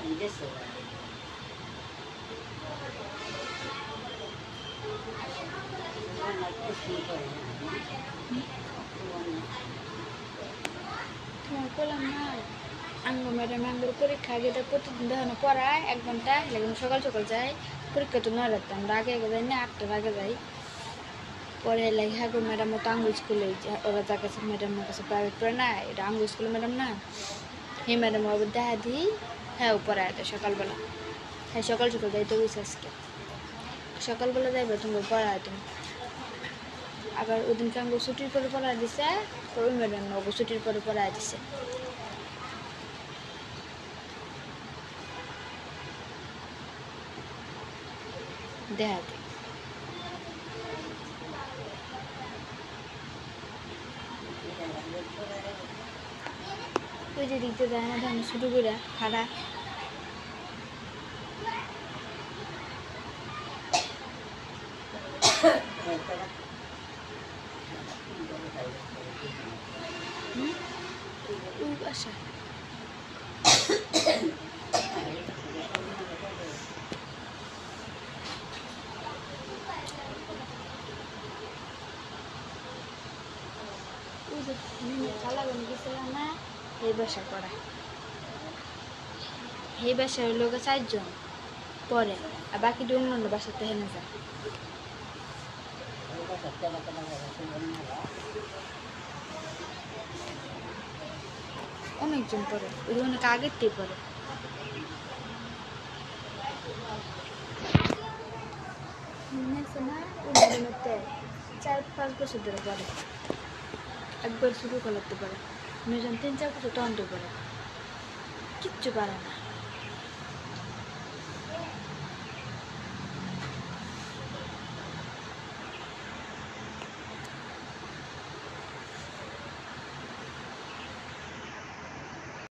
তোমার বললাম না আঙ্গ ম্যাডাম আঙ্গুর পরীক্ষা আগে তো প্রতিদিন দেখানো পড়ায় 1 ঘন্টা লেগে সকাল সকাল যাই পরীক্ষা তো 9টার আমরা আগে যাই না 8টার আগে যাই পরে লাগে হাগো ম্যাডাম তো আঙ্গুর স্কুলে ওরা যার কাছে ম্যাডামের কাছে প্রাইভেট পড়ে না এটা আঙ্গুর স্কুলের ম্যাডাম না এই ম্যাডাম আবার দেখা দিই হ্যাঁ পড়ায় তো সকালবেলা হ্যাঁ সকাল সকাল যাইতে বসে আজকে সকালবেলা যাইবে তুমি পড়ায় তুমি আবার ওদিনকে আঙ্গুর ছুটির পরে পড়ায় দিছে ওই ম্যাডাম ওগো ছুটির পরে পড়ায় দিছে দেখাতে ওই যে দিকতে যায় না ধান শুরু করে খাড়া বাসা চালাগানি গেছিলাম না এই বাসা করা এই বাসার লোক 4 জন পরে আর বাকি অন্য বাসাতে হেনে যায় অনেকজন পরে ওই অনেক আগের থেকে পরে না ওই মধ্যে 4-5 বছর ধরে পরে একবার শুরু করতে পারে 3-4 বছর তন্ত্র করে কিচ্ছু পারে না